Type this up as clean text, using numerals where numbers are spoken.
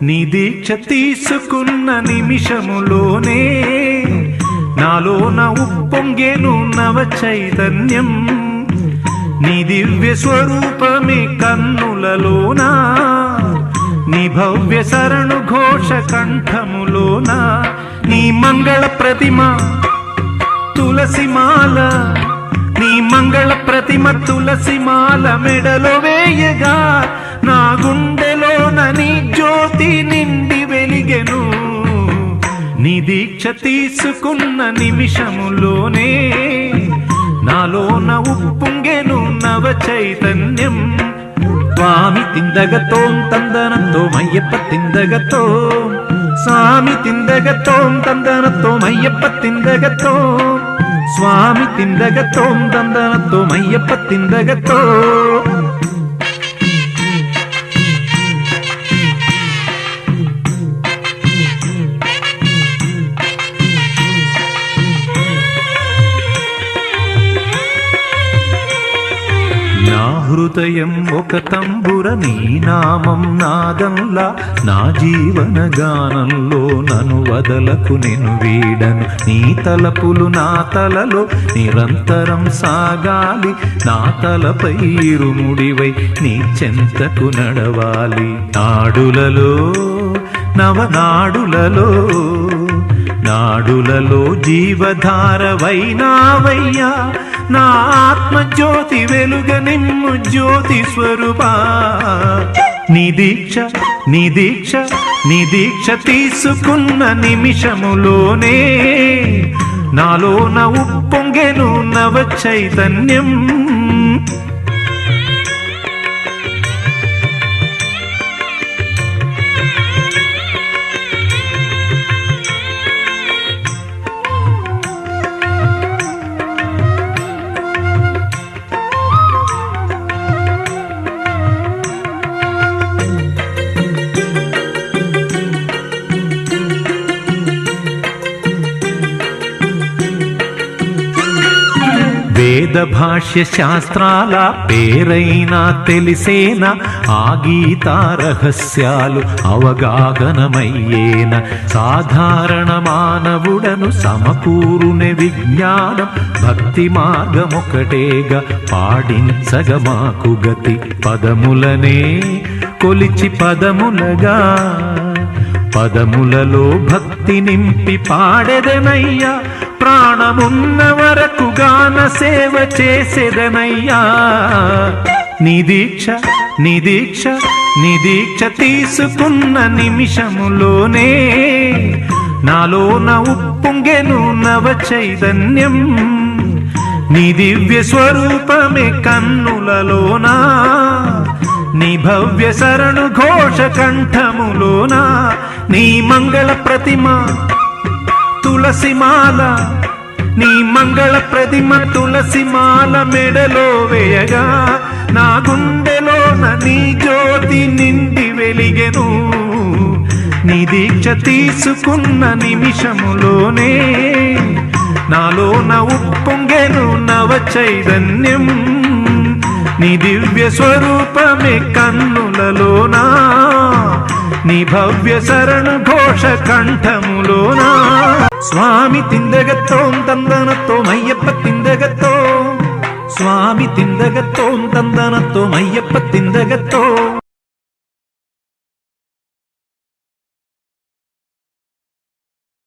నీ దీక్ష తీసుకున్న నిమిషములోనే నాలోన ఉప్పొంగేను నవ చైతన్యం. నీ దివ్య స్వరూపమే కన్నులలోనా, నీ భవ్య శరణు ఘోష కంఠములోనా. నీ మంగళ ప్రతిమ తులసిమాల, నీ మంగళ ప్రతిమ తులసిమాల మెడలో వేయగా నా గుండెలోన నీ జ్యోతి నిండి వెలిగెను. నీ దీక్ష తీసుకున్న నిమిషములోనే నాలోన ఉప్పొంగెను నవ చైతన్యం. స్వామి తిందగతోం తందనతో అయ్యప్ప తిందగతో, స్వామి తిందగతోం తందనతో అయ్యప్ప తిందగతో, స్వామి తిందగతోం తందనతో అయ్యప్ప తిందగతో. నా హృదయం ఒక తంబుర, నీ నామం నాదంలా, నా జీవన గానంలో నన్ను వదలకు నేను వీడను. నీ తలపులు నా తలలో నిరంతరం సాగాలి, నా తలపై ఇరుముడివై నీ చెంతకు నడవాలి. నాడులలో నవనాడులలో నాడులలో జీవధారవైనావయ్యా, నా ఆత్మజ్యోతి వెలుగ నిమ్ము జ్యోతి స్వరూపా. నీ దీక్ష నీ దీక్ష నీ దీక్ష తీసుకున్న నిమిషములోనే నాలోన ఉప్పొంగెను నవ చైతన్యం. వేద భాష్య శాస్త్రాల పేరైనా తెలిసేనా, ఆ గీతా రహస్యాలు అవగాహనమయ్యేన. సాధారణ మానవుడను సమకూరునే విజ్ఞానం, భక్తి మార్గమొకటేగా పాడించగ మాకు గతి. పదములనే కొలిచి పదములగా, పదములలో భక్తి నింపి పాడెదనయ్యా, ప్రాణమున్న వరకు గాన సేవ చేసేదనయ్యా. నీ దీక్ష నీ దీక్ష నీ దీక్ష తీసుకున్న నిమిషములోనే నాలోన ఉప్పొంగెను నవ చైతన్యం. నీ దివ్య స్వరూపమే కన్నులలోనా, నీ భవ్య శరణు ఘోష కంఠములోనా. నీ మంగళ ప్రతిమ తులసిమాల, నీ మంగళ ప్రతిమ తులసిమాల మెడలో వేయగా నా గుండెలోన నీ జ్యోతి నిండి వెలిగెను. నీ దీక్ష తీసుకున్న నిమిషములోనే నాలోన ఉప్పొంగెను నవ చైతన్యం. నీ దివ్య స్వరూపమే కన్నులలోనా, నీ భవ్య శరణు ఘోష కంఠములోనా. స్వామి తిందగతోం తందనతో అయ్యప్ప తిందగతో, స్వామి తిందగతోం తందనతో అయ్యప్ప తిందగతో.